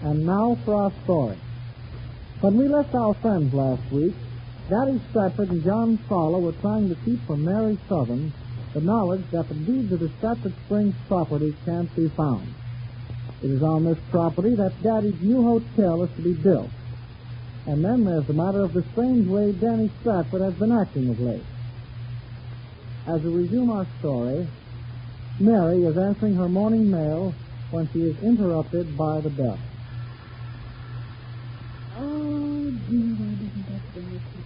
And now for our story. When we left our friends last week, Daddy Stratford and John Fowler were trying to keep from Mary Sothern the knowledge that the deeds of the Stratford Springs property can't be found. It is on this property that Daddy's new hotel is to be built. And then there's the matter of the strange way Danny Stratford has been acting of late. As we resume our story, Mary is answering her morning mail when she is interrupted by the bell. Oh, dear, why doesn't that bell keep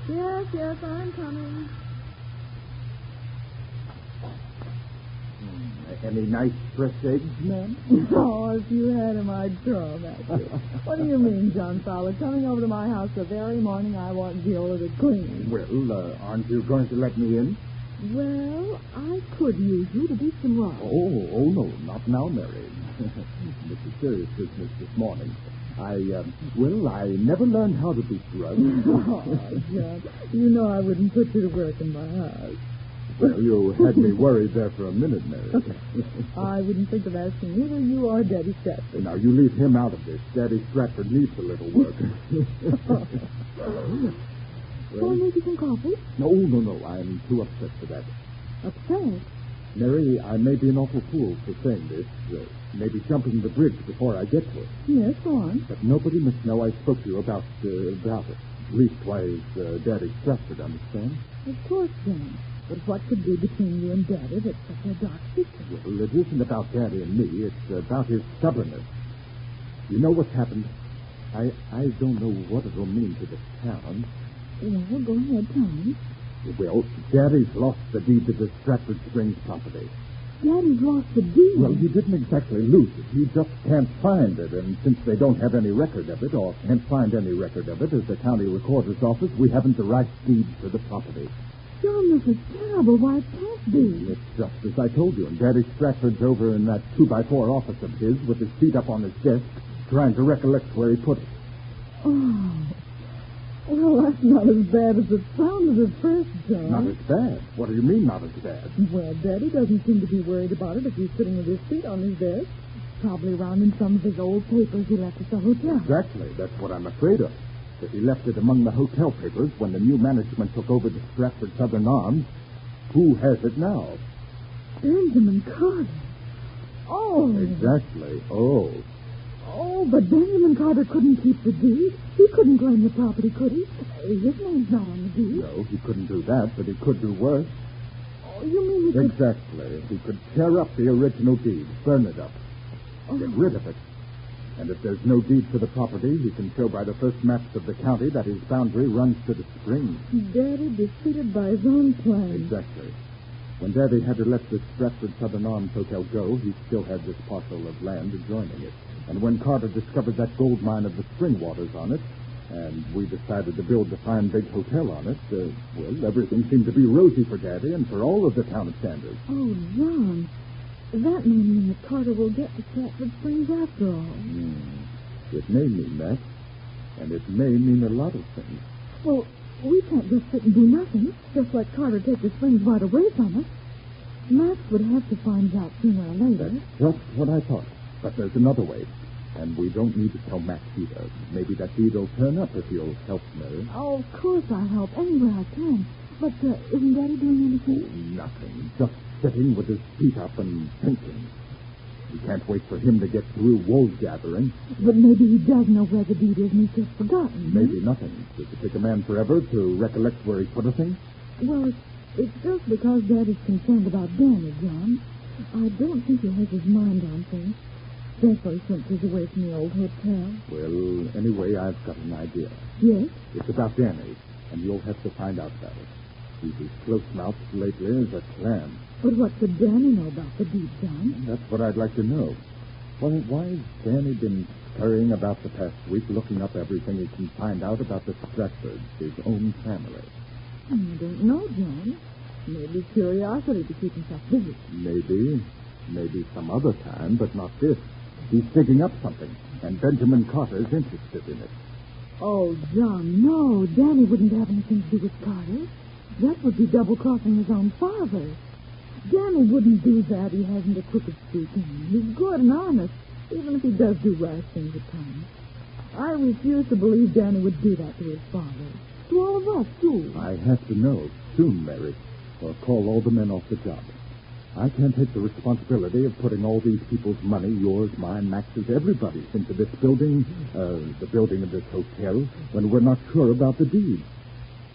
calling? Yes, I'm coming. Any nice fresh eggs, ma'am? Oh, if you had him, I'd throw him at you. What do you mean, John Fowler? Coming over to my house the very morning I want Viola to clean. Well, aren't you going to let me in? Well, I could use you to beat some rocks. Oh, no, not now, Mary. This is serious business this morning. I never learned how to beat drugs. Oh, John, you know I wouldn't put you to work in my house. Well, you had me worried there for a minute, Mary. I wouldn't think of asking either you or Daddy Stratford. Now, you leave him out of this. Daddy Stratford needs a little work. Shall I make you some coffee? No. I'm too upset for that. Upset? Mary, I may be an awful fool for saying this. Maybe jumping the bridge before I get to it. Yes, go on. But nobody must know I spoke to you about it. Leastwise, Daddy Stratford, understand? Of course, John. But what could be between you and Daddy that's such a dark secret? Well, it isn't about Daddy and me. It's about his stubbornness. You know what's happened? I don't know what it'll mean to the town. Well, go ahead, tell me. Well, Daddy's lost the deed to the Stratford Springs property. Daddy's lost the deed? Well, he didn't exactly lose it. He just can't find it. And since they don't have any record of it, or can't find any record of it, as the county recorder's office, we haven't the right deed to the property. John, this is terrible. Why, it can't be. It's just as I told you. And Daddy Stratford's over in that 2x4 office of his with his feet up on his desk, trying to recollect where he put it. Oh. Well, that's not as bad as it sounded at first, John. Not as bad? What do you mean, not as bad? Well, Daddy doesn't seem to be worried about it if he's sitting with his feet on his desk. Probably around in some of his old papers he left at the hotel. Exactly. That's what I'm afraid of. If he left it among the hotel papers when the new management took over the Stratford Southern Arms, who has it now? Benjamin Carter. Oh. Exactly. Oh, but Benjamin Carter couldn't keep the deed. He couldn't claim the property, could he? His name's not on the deed. No, he couldn't do that, but he could do worse. Oh, you mean he could... Exactly. He could tear up the original deed, burn it up, get rid of it. And if there's no deed for the property, he can show by the first maps of the county that his boundary runs to the springs. Daddy defeated by his own plan. Exactly. When Daddy had to let the Stratford Southern Arms Hotel go, he still had this parcel of land adjoining it. And when Carter discovered that gold mine of the spring waters on it, and we decided to build the fine big hotel on it, well, everything seemed to be rosy for Daddy and for all of the town of Sanders. Oh, John. That may mean that Carter will get to Stratford Springs after all. It may mean that, and it may mean a lot of things. Well, we can't just sit and do nothing, just let Carter take the springs right away from us. Max would have to find out sooner or later. That's just what I thought. But there's another way, and we don't need to tell Max either. Maybe that deed will turn up if you'll help, Mary. Oh, of course I'll help anywhere I can. But isn't Daddy doing anything? Oh, nothing. Just sitting with his feet up and thinking. We can't wait for him to get through wool gathering. But maybe he does know where the deed is and he's just forgotten. Maybe nothing. Does it take a man forever to recollect where he put a thing? Well, it's just because Daddy's concerned about Danny, John. I don't think he has his mind on things. Especially since he's away from the old hotel. Well, anyway, I've got an idea. Yes? It's about Danny, and you'll have to find out about it. He's as close-mouthed lately as a clam. But what could Danny know about the deed, John? That's what I'd like to know. Why's Danny been scurrying about the past week, looking up everything he can find out about the Stratfords, his own family? I don't know, John. Maybe curiosity to keep himself busy. Maybe some other time, but not this. He's digging up something, and Benjamin Carter's interested in it. Oh, John, no. Danny wouldn't have anything to do with Carter. That would be double-crossing his own father. Danny wouldn't do that. He hasn't a crooked streak in him. He's good and honest. even if he does do rash things at times. I refuse to believe Danny would do that to his father. To all of us, too. I have to know soon, Mary, or call all the men off the job. I can't take the responsibility of putting all these people's money, yours, mine, Max's, everybody's, into this building, the building of this hotel, when we're not sure about the deed.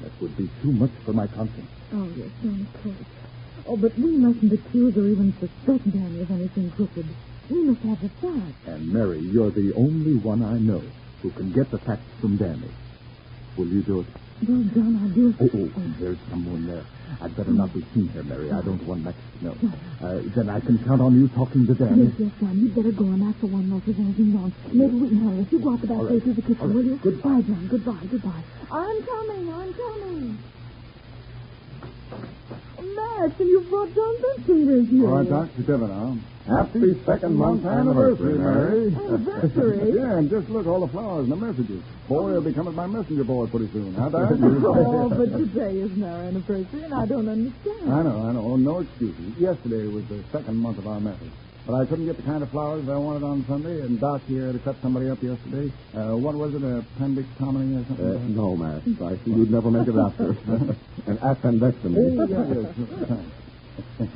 That would be too much for my conscience. Oh, yes, John, of course. Oh, but we mustn't accuse or even suspect Danny of anything crooked. We must have the facts. And, Mary, you're the only one I know who can get the facts from Danny. Will you do it? Well, John, I'll do it. Oh, there's someone there. I'd better not be seen here, Mary. I don't want Max to know. Then I can count on you talking to Danny. Yes, John. You'd better go and ask the one knows if anything wrong. Maybe we can hurry. If you go out the back way through the kitchen, will you? Goodbye, John. Goodbye. I'm coming. Max, and you brought John Vincent here. All right, Doc, sit down now. Happy second month anniversary, Mary. Anniversary? Yeah, and just look, all the flowers and the messages. Boy, he'll be coming my messenger boy pretty soon. Huh, Doc? Oh, but today isn't our anniversary, and I don't understand. I know. Oh, no excuses. Yesterday was the second month of our marriage. But I couldn't get the kind of flowers that I wanted on Sunday, and Doc here had to cut somebody up yesterday. What was it, appendectomy or something? No, Max. I see you'd never make it after. An appendectomy. Yes.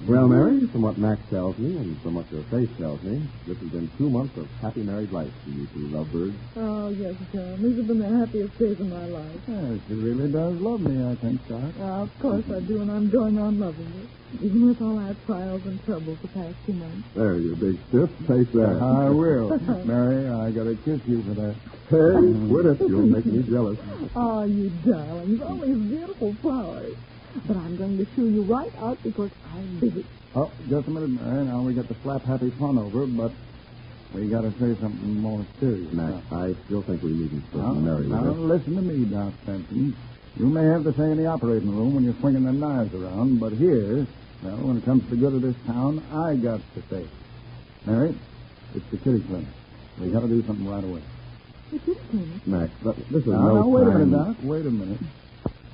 Well, Mary, from what Max tells me and from what your face tells me, this has been 2 months of happy married life for you two lovebirds. Oh, yes, John. These have been the happiest days of my life. Yes, she really does love me, I think, Doc. Of course I do, and I'm going on loving it. Even with all our trials and troubles the past 2 months. There, you big stiff. Take that. I will. Mary, I got to kiss you for that. Hey, quit it. You'll make me jealous. Oh, you darlings. All these beautiful flowers. But I'm going to shoo you right out because I'm busy. Oh, just a minute, Mary. Now we got the slap happy fun over, but we got to say something more serious. Max, I still think we needn't marry Now, listen to me, Doc Benson. You may have to say in the operating room when you're swinging them knives around, but here, well, when it comes to the good of this town, I got to say, Mary, it's the kitty clinic. We got to do something right away. The kitty clinic? Max, this is Now, wait time. a minute, Doc. Wait a minute.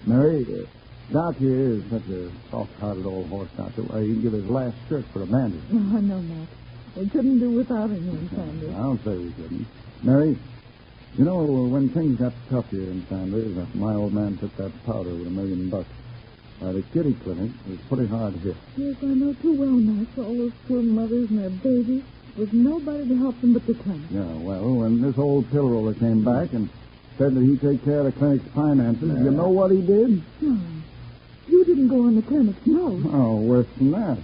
Mary, Doc here is such a soft-hearted old horse, Doctor. Well, he'd give his last shirt for a bandage. Oh, I know, Max. We couldn't do without him in Sanders. I don't say we couldn't. Mary, you know, when things got tough here in Sanders, my old man took that powder with $1 million. The kitty clinic was pretty hard hit. Yes, I know too well, Max. All those poor mothers and their babies. With nobody to help them but the clinic. Yeah, well, when this old pill roller came back and said that he'd take care of the clinic's finances, you know what he did? You didn't go on the clinic's note. Oh, worse than that.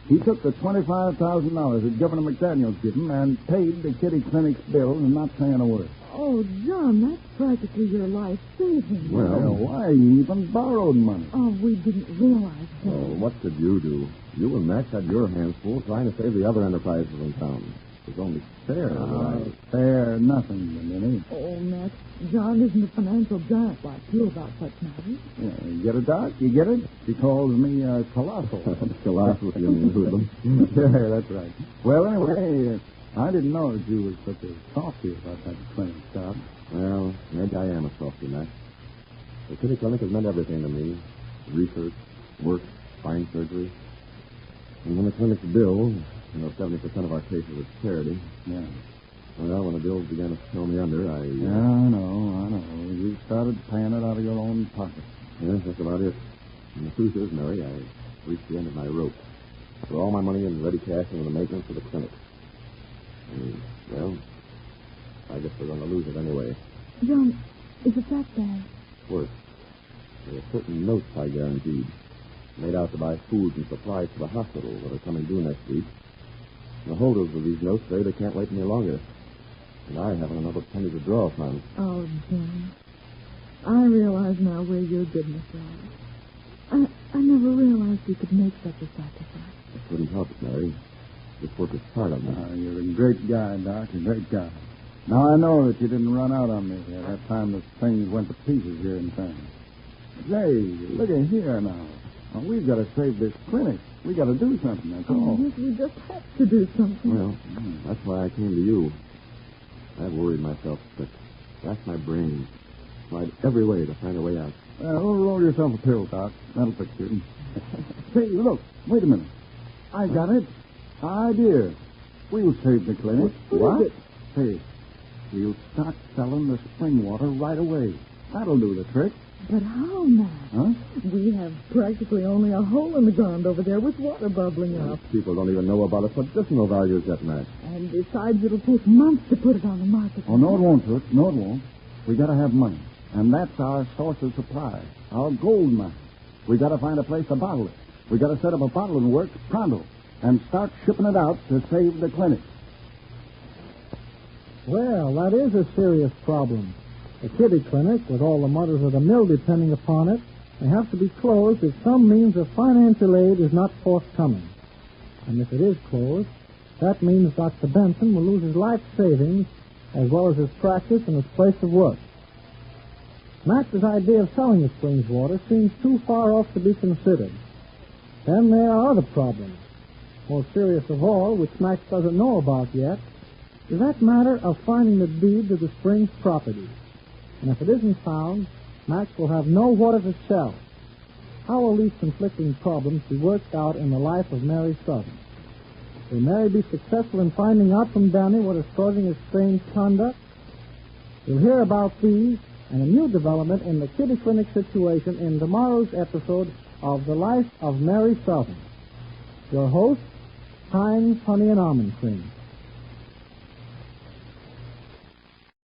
He took the $25,000 that Governor McDaniels gave him and paid the kitty clinic's bill and not saying a word. Oh, John, that's practically your life saving. Well, why? He even borrowed money. Oh, we didn't realize that. Oh, what could you do? You and Max had your hands full trying to save the other enterprises in town. It was only fair. Fair nothing, Minnie. Oh, Max, John isn't a financial giant like you about such matters. Yeah, you get it, Doc? You get it? He calls me colossal. Colossal, you mean, Hoodlum. Yeah, that's right. Well, anyway, I didn't know that you was such a softy about that clinic job. Well, maybe I am a softy, Max. The kitty clinic has meant everything to me. Research, work, fine surgery. And when the clinic's billed, 70% of our cases are charity. Yeah. Well, when the bills began to throw me under, I know. You started paying it out of your own pocket. Yes, that's about it. And the truth is, Mary, I reached the end of my rope. Threw all my money in ready cash into the maintenance of the clinic. And, well, I guess we're going to lose it anyway. John, is it that bad? Worse. There are certain notes I guaranteed, made out to buy food and supplies to the hospital that are coming due next week. And the holders of these notes say they can't wait any longer. And I haven't another penny to draw from. Oh, John. I realize now where your goodness lies. I never realized you could make such a sacrifice. I couldn't help it, Mary. This work is hard on me. You're a great guy, Doc, a great guy. Now, I know that you didn't run out on me at that time that things went to pieces here in town. Say, look at here now. We've got to save this clinic. We got to do something, that's all. Yes, we just have to do something. Well, that's why I came to you. I've worried myself sick. Racked my brain. Tried every way to find a way out. Roll yourself a pill, Doc. That'll fix you. Say, look, wait a minute. I got it. Idea. We'll save the clinic. What is it? Say, we'll start selling the spring water right away. That'll do the trick. But how, Mac? Huh? We have practically only a hole in the ground over there with water bubbling up. People don't even know about its medicinal values yet, Mac. And besides, it'll take months to put it on the market. Oh, no, it won't, Toots. No, it won't. We got to have money. And that's our source of supply, our gold mine. We got to find a place to bottle it. We got to set up a bottling works pronto and start shipping it out to save the clinic. Well, that is a serious problem. The kitty clinic, with all the mothers of the mill depending upon it, may have to be closed if some means of financial aid is not forthcoming. And if it is closed, that means Dr. Benson will lose his life savings as well as his practice and his place of work. Max's idea of selling the springs water seems too far off to be considered. Then there are other problems. Most serious of all, which Max doesn't know about yet, is that matter of finding the deed to the springs property. And if it isn't found, Max will have no water to sell. How will these conflicting problems be worked out in the life of Mary Sothern? Will Mary be successful in finding out from Danny what is causing his strange conduct? You'll hear about these and a new development in the kitty clinic situation in tomorrow's episode of The Life of Mary Sothern. Your host, Heinz Honey and Almond Cream.